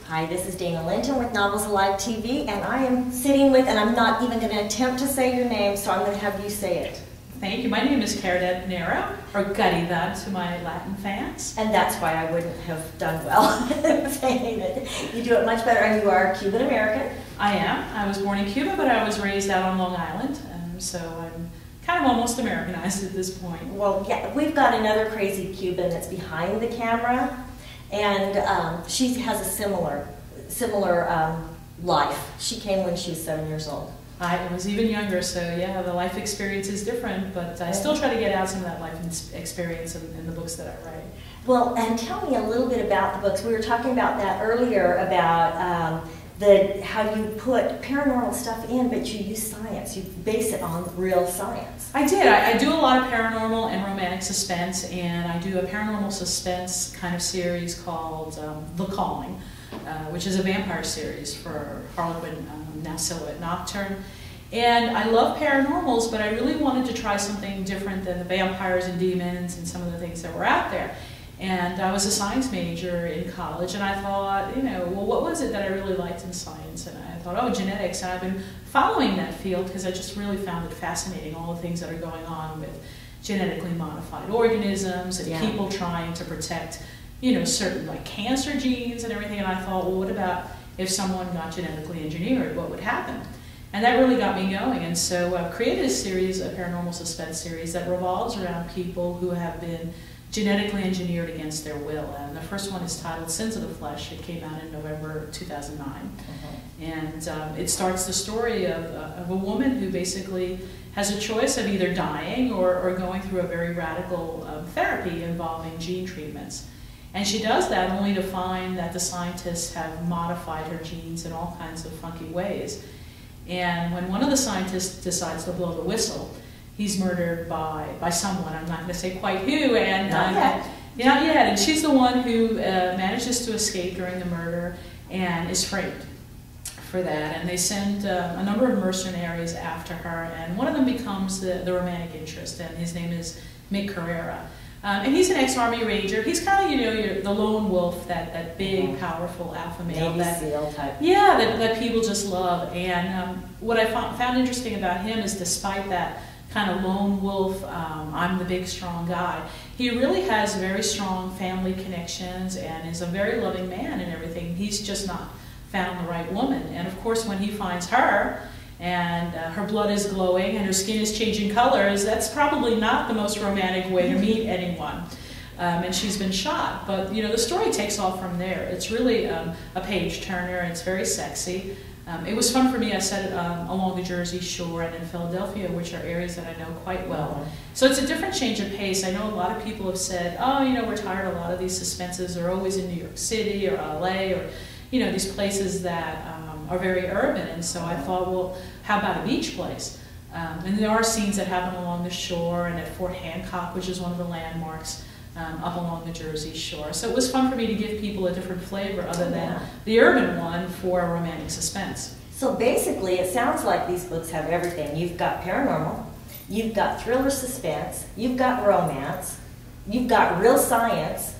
Hi, this is Dayna Linton with Novels Alive TV, and I am sitting with, and I'm not even going to attempt to say your name, so I'm going to have you say it. Thank you. My name is Caridad Pineiro, or Caridad to my Latin fans. And that's why I wouldn't have done well saying it. You do it much better, and you are Cuban American. I am. I was born in Cuba, but I was raised out on Long Island, so I'm kind of almost Americanized at this point. Well, yeah, we've got another crazy Cuban that's behind the camera, and she has a similar life. She came when she was 7 years old. I was even younger, so yeah, the life experience is different, but I still try to get out some of that life experience in the books that I write. Well, and tell me a little bit about the books. We were talking about that earlier, about how you put paranormal stuff in, but you use science. You base it on real science. I did. I do a lot of paranormal and romantic suspense, and I do a paranormal suspense kind of series called The Calling, which is a vampire series for Harlequin, now Silhouette Nocturne. And I love paranormals, but I really wanted to try something different than the vampires and demons and some of the things that were out there. And I was a science major in college, and I thought, well, what was it that I really liked in science? And I thought, oh, genetics. And I've been following that field because I just really found it fascinating, all the things that are going on with genetically modified organisms and people trying to protect, certain like cancer genes and everything. And I thought, well, what about if someone got genetically engineered? What would happen? And that really got me going. And so I've created a series, a paranormal suspense series that revolves around people who have been genetically engineered against their will. And the first one is titled Sins of the Flesh. It came out in November 2009. And it starts the story of a woman who basically has a choice of either dying or going through a very radical therapy involving gene treatments. And she does that only to find that the scientists have modified her genes in all kinds of funky ways. And when one of the scientists decides to blow the whistle, he's murdered by someone. I'm not going to say quite who. And not yet. And she's the one who manages to escape during the murder and is framed for that. And they send a number of mercenaries after her, and one of them becomes the romantic interest, and his name is Mick Carrera. And he's an ex-Army Ranger. He's kind of, the lone wolf, that big, powerful alpha male. Navy SEAL type. Yeah, that people just love. And what I found interesting about him is, despite that kind of lone wolf, I'm the big strong guy, he really has very strong family connections and is a very loving man and everything. He's just not found the right woman. And of course, when he finds her, and her blood is glowing and her skin is changing colors, that's probably not the most romantic way to meet anyone. And she's been shot. But the story takes off from there. It's really a page turner. It's very sexy. It was fun for me. I set it along the Jersey Shore and in Philadelphia, which are areas that I know quite well. So it's a different change of pace. I know a lot of people have said, oh, we're tired of a lot of these suspenses. They're always in New York City or LA or these places that are very urban. And so I thought, well, how about a beach place? And there are scenes that happen along the shore and at Fort Hancock, which is one of the landmarks up along the Jersey Shore. So it was fun for me to give people a different flavor other than the urban one for a romantic suspense. So basically, it sounds like these books have everything. You've got paranormal, you've got thriller suspense, you've got romance, you've got real science.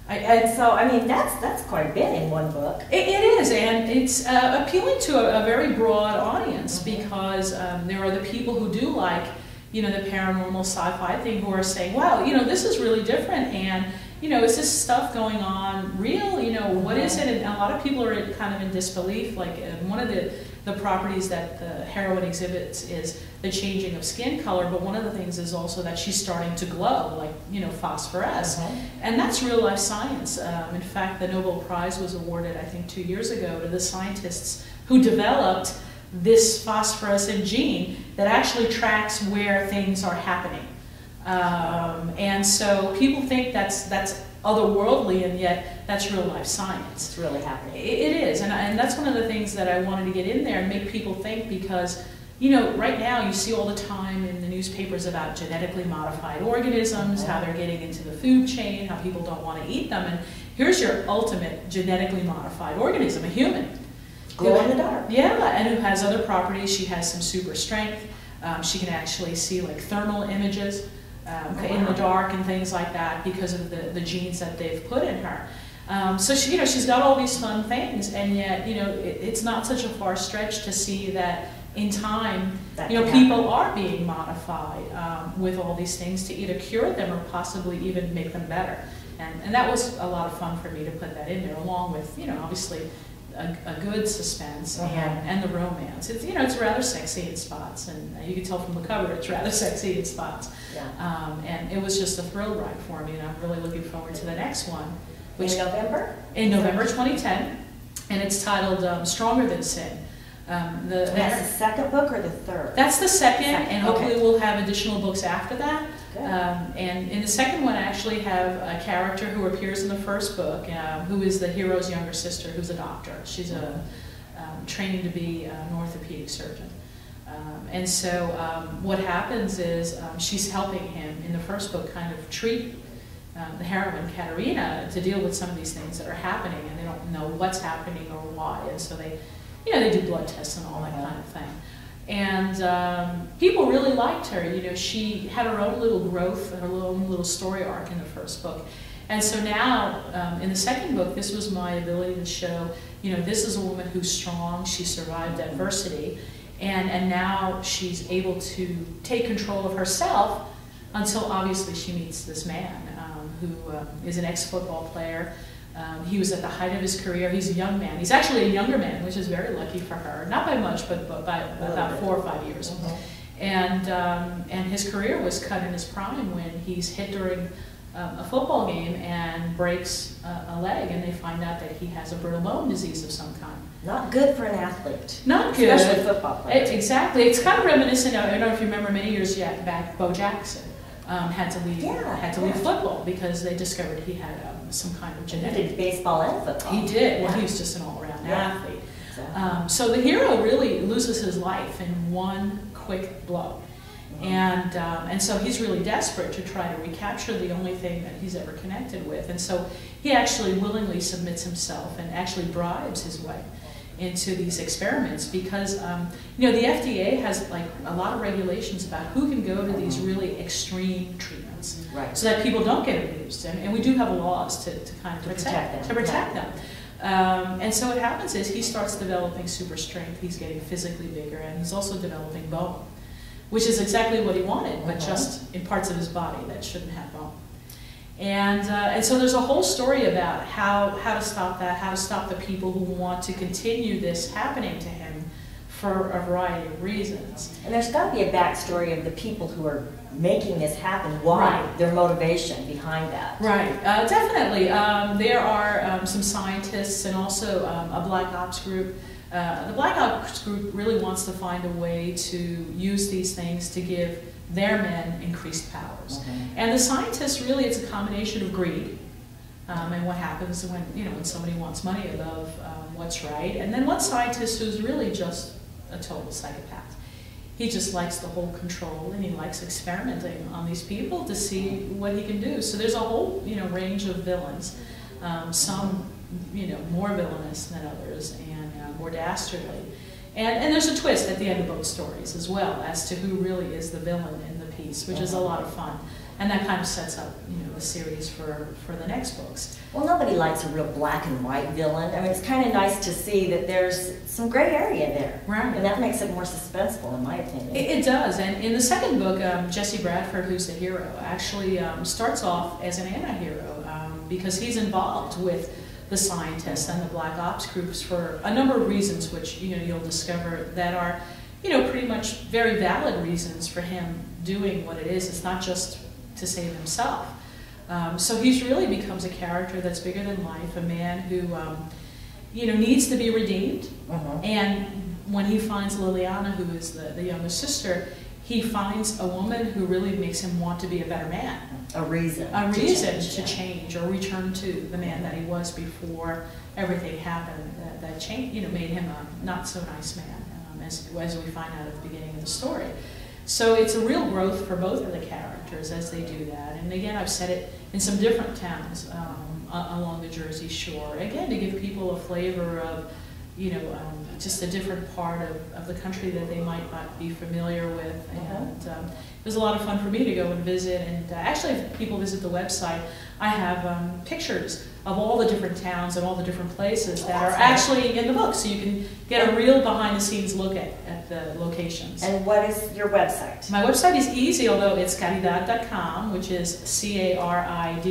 And so, I mean, that's quite a bit in one book. It is, and it's appealing to a very broad audience, because there are the people who do like, the paranormal sci-fi thing, who are saying, wow, this is really different, and, is this stuff going on real? What is it? And a lot of people are kind of in disbelief. Like, one of the properties that the heroine exhibits is the changing of skin color, but one of the things is also that she's starting to glow, like, phosphorus. And that's real life science. In fact, the Nobel Prize was awarded, I think, 2 years ago to the scientists who developed this phosphorescent gene that actually tracks where things are happening. And so people think that's otherworldly, and yet that's real life science. It's really happening. It is, and that's one of the things that I wanted to get in there and make people think, because right now you see all the time in the newspapers about genetically modified organisms, how they're getting into the food chain, how people don't want to eat them, and here's your ultimate genetically modified organism, a human. Glow in the dark. Yeah, and who has other properties. She has some super strength. She can actually see like thermal images in the dark and things like that because of the genes that they've put in her. So she, she's got all these fun things, and yet, it's not such a far stretch to see that in time, people are being modified with all these things to either cure them or possibly even make them better. And that was a lot of fun for me to put that in there, along with, obviously a good suspense and the romance. It's, it's rather sexy in spots, and you can tell from the cover it's rather sexy in spots. Yeah. And it was just a thrill ride for me, and I'm really looking forward to the next one. Which, in November? In November 2010, and it's titled Stronger Than Sin. That's the second book or the third? That's the second, and hopefully we'll have additional books after that. And in the second one, I actually have a character who appears in the first book, who is the hero's younger sister, who's a doctor. She's training to be an orthopedic surgeon. And so what happens is she's helping him in the first book kind of treat the heroine, Caridad, to deal with some of these things that are happening, and they don't know what's happening or why. And so they do blood tests and all that kind of thing. And people really liked her. She had her own little growth, her own little story arc in the first book. And so now, in the second book, this was my ability to show, this is a woman who's strong, she survived adversity, and now she's able to take control of herself until obviously she meets this man who is an ex-football player. He was at the height of his career. He's a young man. He's actually a younger man, which is very lucky for her. Not by much, but by about 4 or 5 years. And his career was cut in his prime when he's hit during a football game and breaks a leg, and they find out that he has a brittle bone disease of some kind. Not good for an athlete. Not good. Especially a football player. Exactly. It's kind of reminiscent of, I don't know if you remember many years back, Bo Jackson had to leave football because they discovered he had some kind of genetic. He did baseball and football. He did. Well, he was just an all-around athlete. Exactly. So the hero really loses his life in one quick blow. And so he's really desperate to try to recapture the only thing that he's ever connected with. And so he actually willingly submits himself and actually bribes his way into these experiments because, the FDA has like a lot of regulations about who can go to these really extreme treatments so that people don't get abused. And we do have laws to kind of protect them. And so what happens is he starts developing super strength, he's getting physically bigger, and he's also developing bone, which is exactly what he wanted, but just in parts of his body that shouldn't have bone. And so there's a whole story about how to stop that, how to stop the people who want to continue this happening to him for a variety of reasons. And there's got to be a backstory of the people who are making this happen, why, their motivation behind that. Right, definitely. There are some scientists and also a Black Ops group. The Black Ops group really wants to find a way to use these things to give their men increased powers. And the scientists, really, it's a combination of greed and what happens when, when somebody wants money above what's right. And then one scientist who's really just a total psychopath. He just likes the whole control, and he likes experimenting on these people to see what he can do. So there's a whole, range of villains. Some, more villainous than others, and more dastardly. And there's a twist at the end of both stories as well as to who really is the villain in the piece, which is a lot of fun. And that kind of sets up, the series for the next books. Well, nobody likes a real black and white villain. I mean, it's kind of nice to see that there's some gray area there. Right. And that makes it more suspenseful, in my opinion. It does. And in the second book, Jesse Bradford, who's the hero, actually starts off as an anti-hero because he's involved with the scientists and the Black Ops groups for a number of reasons, which you'll discover that are pretty much very valid reasons for him doing what it is. It's not just to save himself. So he's really becomes a character that's bigger than life, a man who needs to be redeemed. And when he finds Liliana, who is the younger sister, he finds a woman who really makes him want to be a better man. A reason to change or return to the man that he was before everything happened that changed, made him a not so nice man, as we find out at the beginning of the story. So it's a real growth for both of the characters as they do that. And again, I've said it in some different towns along the Jersey Shore, again, to give people a flavor of, just a different part of the country that they might not be familiar with. And was a lot of fun for me to go and visit. And actually, if people visit the website, I have pictures of all the different towns and all the different places that are actually in the book, so you can get a real behind-the-scenes look at the locations. And what is your website? My website is easy, although it's caridad.com, which is caridad.com.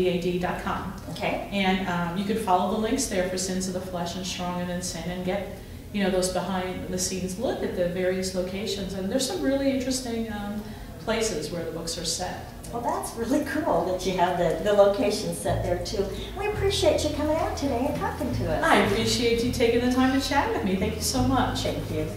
Okay. And you can follow the links there for Sins of the Flesh and Stronger Than Sin, and get those behind-the-scenes look at the various locations. And there's some really interesting places where the books are set. Well, that's really cool that you have the location set there too. We appreciate you coming out today and talking to us. I appreciate you taking the time to chat with me. Thank you so much. Thank you.